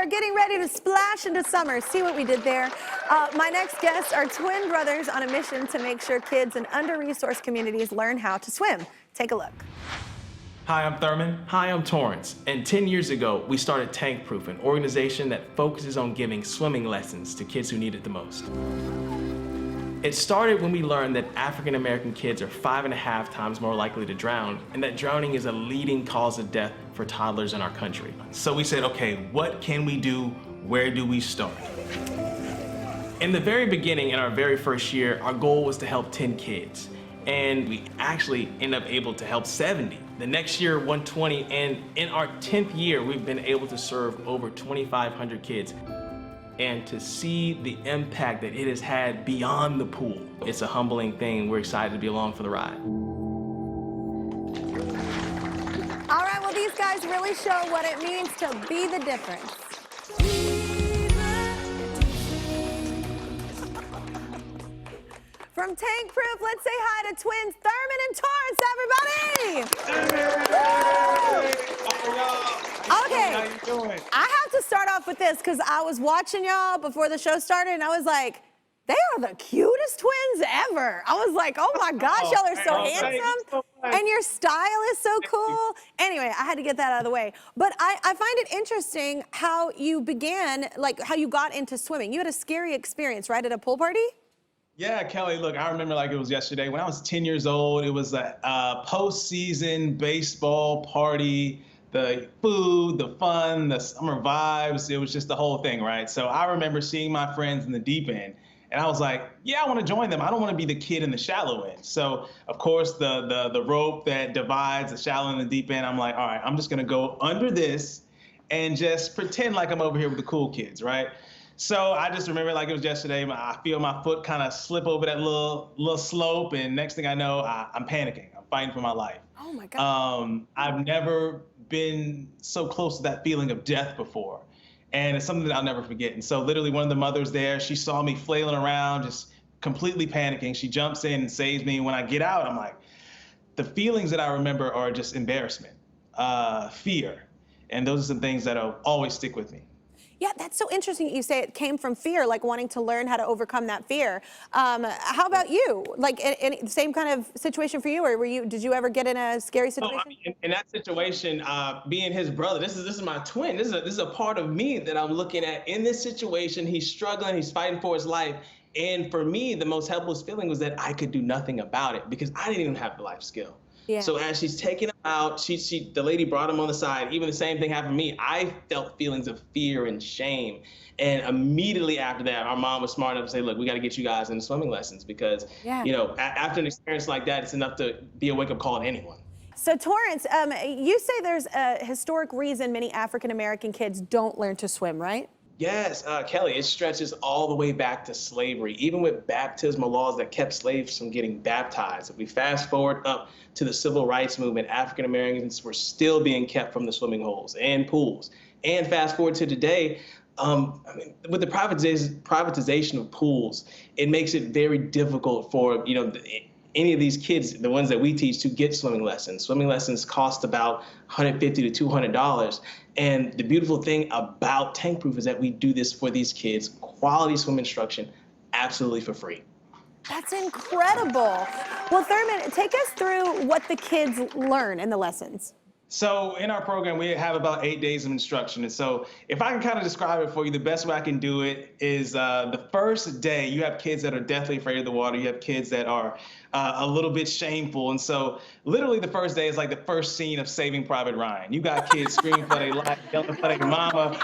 are getting ready to splash into summer. See what we did there? My next guests are twin brothers on a mission to make sure kids in under-resourced communities learn how to swim. Take a look. Hi, I'm Thurman. Hi, I'm Torrance. And 10 years ago, we started Tank Proof, an organization that focuses on giving swimming lessons to kids who need it the most. It started when we learned that African American kids are 5.5 times more likely to drown, and that drowning is a leading cause of death for toddlers in our country. So we said, okay, what can we do? Where do we start? In the very beginning, in our very first year, our goal was to help 10 kids. And we actually ended up able to help 70. The next year, 120, and in our 10th year, we've been able to serve over 2,500 kids. And to see the impact that it has had beyond the pool, it's a humbling thing. We're excited to be along for the ride. All right, well, these guys really show what it means to be the difference. From Tank Proof, let's say hi to twins Thurman and Torrance, everybody! Okay, how you doing? I have to start off with this because I was watching y'all before the show started and I was like, they are the cutest twins ever. I was like, oh my gosh, y'all are so handsome. And your style is so cool. Anyway, I had to get that out of the way. But I find it interesting how you began, like how you got into swimming. You had a scary experience, right, at a pool party? Yeah, Kelly, look, I remember like it was yesterday. When I was 10 years old, it was a postseason baseball party, the food, the fun, the summer vibes. It was just the whole thing, right? So I remember seeing my friends in the deep end, and I was like, yeah, I want to join them. I don't want to be the kid in the shallow end. So, of course, the rope that divides the shallow and the deep end, I'm like, all right, I'm just going to go under this and just pretend like I'm over here with the cool kids, right? So I just remember like it was yesterday. I feel my foot kind of slip over that little slope, and next thing I know, I'm panicking. I'm fighting for my life. Oh my God. I've never been so close to that feeling of death before, and it's something that I'll never forget. And so literally one of the mothers there, she saw me flailing around, just completely panicking. She jumps in and saves me. When I get out, I'm like, the feelings that I remember are just embarrassment, fear, and those are some things that'll always stick with me. Yeah, that's so interesting that you say it came from fear, like wanting to learn how to overcome that fear. How about you? Like, in the same kind of situation for you, or did you ever get in a scary situation? I mean, in that situation, being his brother, this is my twin. This is a part of me that I'm looking at in this situation. He's struggling, he's fighting for his life. And for me, the most helpless feeling was that I could do nothing about it because I didn't even have the life skill. Yeah. So as she's taking him out, the lady brought him on the side. Even the same thing happened to me. I felt feelings of fear and shame. And immediately after that, our mom was smart enough to say, look, we got to get you guys into swimming lessons because, you know, after an experience like that, it's enough to be a wake-up call to anyone. So Torrance, you say there's a historic reason many African-American kids don't learn to swim, right? Yes, Kelly, it stretches all the way back to slavery, even with baptismal laws that kept slaves from getting baptized. If we fast forward up to the civil rights movement, African Americans were still being kept from the swimming holes and pools. And fast forward to today, I mean, with the privatization of pools, it makes it very difficult for, you know, any of these kids, the ones that we teach, to get swimming lessons. Swimming lessons cost about $150 to $200. And the beautiful thing about Tank Proof is that we do this for these kids, quality swim instruction, absolutely for free. That's incredible. Well, Thurman, take us through what the kids learn in the lessons. So in our program, we have about 8 days of instruction. And so if I can kind of describe it for you, the best way I can do it is the first day, you have kids that are deathly afraid of the water. You have kids that are a little bit shameful. And so literally the first day is like the first scene of Saving Private Ryan. You got kids screaming for their life, yelling for their mama.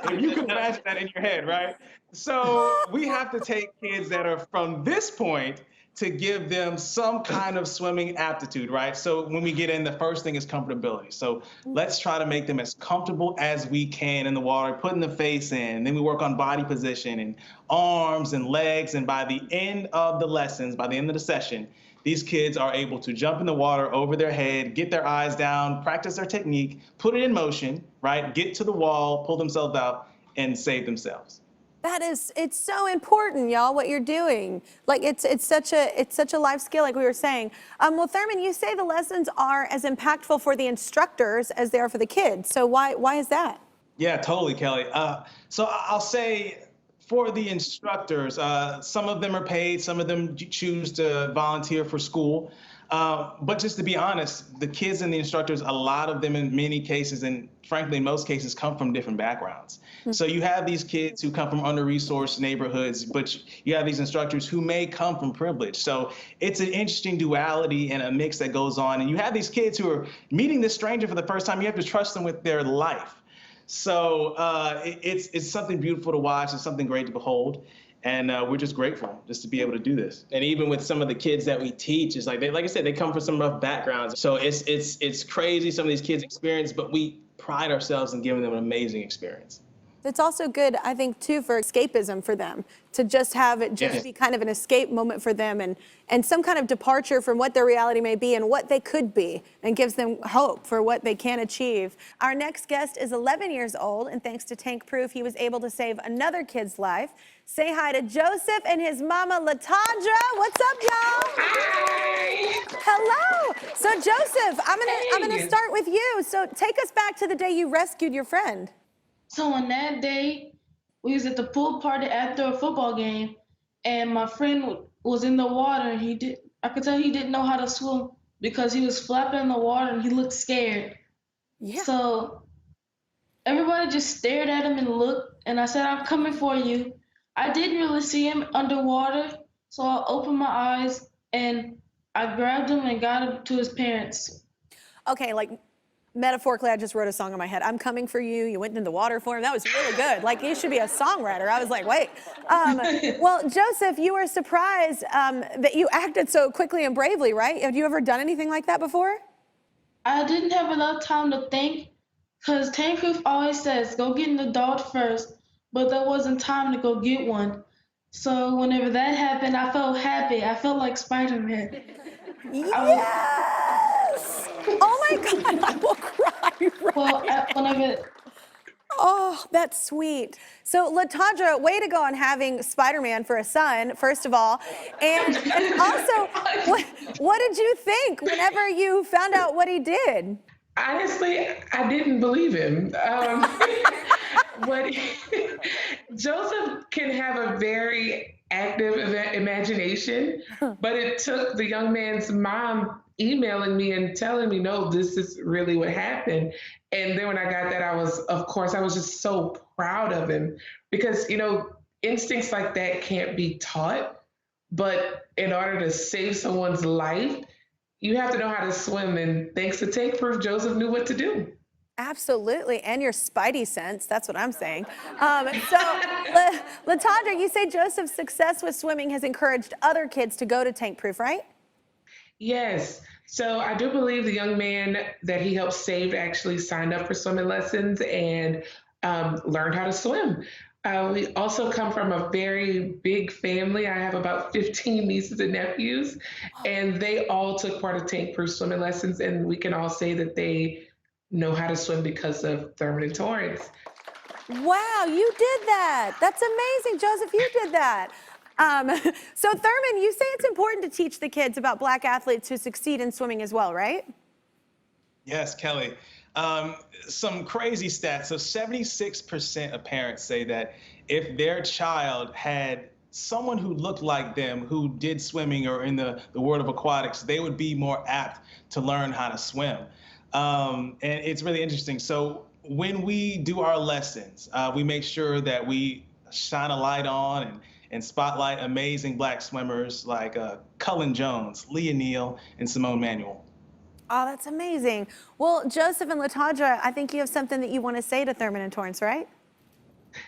If you can imagine that in your head, right? So we have to take kids that are from this point to give them some kind of swimming aptitude, right? So when we get in, the first thing is comfortability. So let's try to make them as comfortable as we can in the water, putting the face in. Then we work on body position and arms and legs. And by the end of the lessons, by the end of the session, these kids are able to jump in the water over their head, get their eyes down, practice their technique, put it in motion, right? Get to the wall, pull themselves out, and save themselves. It's so important, y'all, what you're doing. Like, it's such a life skill, like we were saying. Well, Thurman, you say the lessons are as impactful for the instructors as they are for the kids. So why is that? Yeah, totally, Kelly. So I'll say for the instructors, some of them are paid, some of them choose to volunteer for school. But just to be honest, the kids and the instructors, a lot of them in many cases, and frankly, in most cases, come from different backgrounds. So you have these kids who come from under-resourced neighborhoods, but you have these instructors who may come from privilege. So it's an interesting duality and a mix that goes on. And you have these kids who are meeting this stranger for the first time. You have to trust them with their life. So it's something beautiful to watch. It's something great to behold. And we're just grateful just to be able to do this. And even with some of the kids that we teach, it's like like I said, they come from some rough backgrounds. So it's crazy some of these kids experience, but we pride ourselves in giving them an amazing experience. It's also good, I think, too, for escapism for them, to just have it just be kind of an escape moment for them and some kind of departure from what their reality may be and what they could be, and gives them hope for what they can achieve. Our next guest is 11 years old, and thanks to Tank Proof, he was able to save another kid's life. Say hi to Joseph and his mama, LaTondra. What's up, y'all? Hi. Hello. So, Joseph, I'm gonna start with you. So, take us back to the day you rescued your friend. So on that day, we was at the pool party after a football game, and my friend was in the water. And I could tell he didn't know how to swim because he was flapping in the water and he looked scared. Yeah. So everybody just stared at him and looked, and I said, "I'm coming for you." I didn't really see him underwater, so I opened my eyes and I grabbed him and got him to his parents. Okay, like metaphorically, I just wrote a song in my head. I'm coming for you. You went into the water for him. That was really good. Like, you should be a songwriter. I was like, wait. Well, Joseph, you were surprised that you acted so quickly and bravely, right? Have you ever done anything like that before? I didn't have enough time to think because Tank Proof always says, go get an adult first, but there wasn't time to go get one. So whenever that happened, I felt happy. I felt like Spider-Man. Yes! Oh my God, I will cry right Well, whenever... Oh, that's sweet. So, LaTondra, way to go on having Spider-Man for a son, first of all. And also, what did you think whenever you found out what he did? Honestly, I didn't believe him. But Joseph can have a very active imagination, but it took the young man's mom emailing me and telling me, no, this is really what happened. And then when I got that, I was just so proud of him because, instincts like that can't be taught. But in order to save someone's life, you have to know how to swim. And thanks to Tank Proof, Joseph knew what to do. Absolutely, and your spidey sense, that's what I'm saying. LaTondra, you say Joseph's success with swimming has encouraged other kids to go to Tank Proof, right? Yes. So I do believe the young man that he helped save actually signed up for swimming lessons and learned how to swim. We also come from a very big family. I have about 15 nieces and nephews, and they all took part of Tank Proof swimming lessons, and we can all say that they know how to swim because of Thurman and Torrance. Wow, you did that. That's amazing, Joseph, you did that. So Thurman, you say it's important to teach the kids about Black athletes who succeed in swimming as well, right? Yes, Kelly. Some crazy stats. So 76% of parents say that if their child had someone who looked like them who did swimming or in the world of aquatics, they would be more apt to learn how to swim. And it's really interesting. So when we do our lessons, we make sure that we shine a light on and spotlight amazing Black swimmers like Cullen Jones, Leah Neal, and Simone Manuel. Oh, that's amazing. Well, Joseph and LaTondra, I think you have something that you want to say to Thurman and Torrance, right?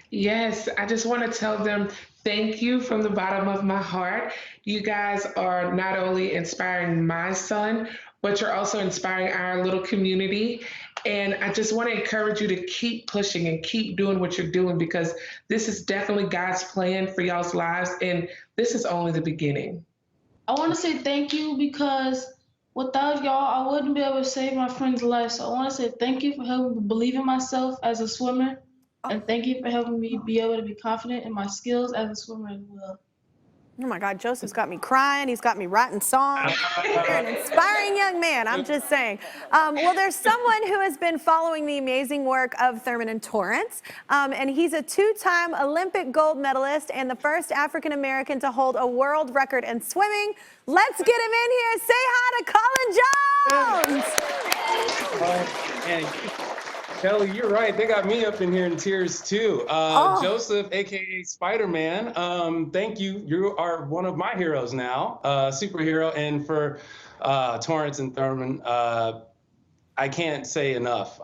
Yes, I just want to tell them thank you from the bottom of my heart. You guys are not only inspiring my son, but you're also inspiring our little community. And I just want to encourage you to keep pushing and keep doing what you're doing because this is definitely God's plan for y'all's lives. And this is only the beginning. I want to say thank you because without y'all, I wouldn't be able to save my friend's life. So I want to say thank you for helping me believe in myself as a swimmer. And thank you for helping me be able to be confident in my skills as a swimmer as well. Oh my God, Joseph's got me crying. He's got me writing songs. You're an inspiring young man, I'm just saying. Well, there's someone who has been following the amazing work of Thurman and Torrance, and he's a two-time Olympic gold medalist and the first African-American to hold a world record in swimming. Let's get him in here. Say hi to Colin Jones. And Kelly, you're right. They got me up in here in tears too. Joseph, aka Spider-Man. Thank you. You are one of my heroes now, superhero. And for Torrance and Thurman, I can't say enough.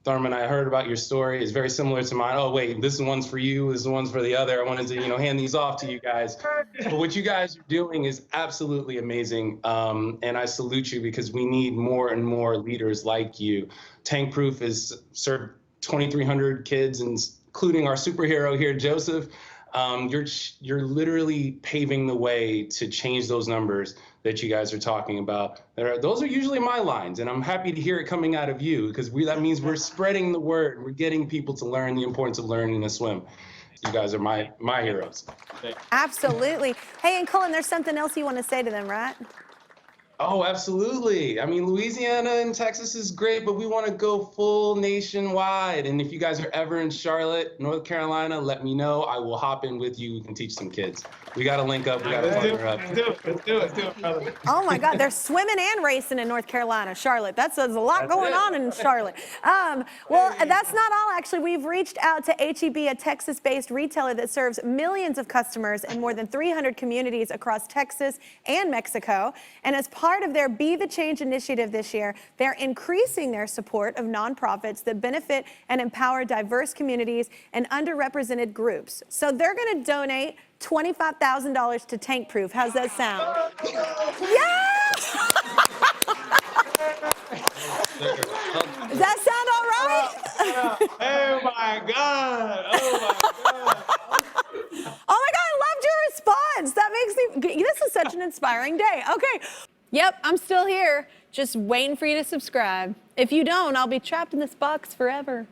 Thurman, I heard about your story. It's very similar to mine. Oh wait, this one's for you. This one's for the other. I wanted to, hand these off to you guys. But what you guys are doing is absolutely amazing, and I salute you because we need more and more leaders like you. Tank Proof has served 2,300 kids, including our superhero here, Joseph. You're literally paving the way to change those numbers that you guys are talking about. Those are usually my lines, and I'm happy to hear it coming out of you because that means we're spreading the word. We're getting people to learn the importance of learning to swim. You guys are my heroes. Absolutely. Hey, and Colin, there's something else you want to say to them, right? Oh, absolutely. I mean, Louisiana and Texas is great, but we want to go full nationwide. And if you guys are ever in Charlotte, North Carolina, let me know. I will hop in with you. We can teach some kids. We got to link up. We got to partner up. Let's do it, brother. Oh my God, they're swimming and racing in North Carolina, Charlotte. There's a lot going on in Charlotte. Well, that's not all, actually. We've reached out to H-E-B, a Texas-based retailer that serves millions of customers in more than 300 communities across Texas and Mexico. And as part of their Be the Change initiative this year, they're increasing their support of nonprofits that benefit and empower diverse communities and underrepresented groups. So they're going to donate $25,000 to Tank Proof. How's that sound? Yeah! Does that sound all right? Oh my God. Oh my God. Oh my God, I loved your response. That makes me, this is such an inspiring day. Okay. Yep, I'm still here, just waiting for you to subscribe. If you don't, I'll be trapped in this box forever.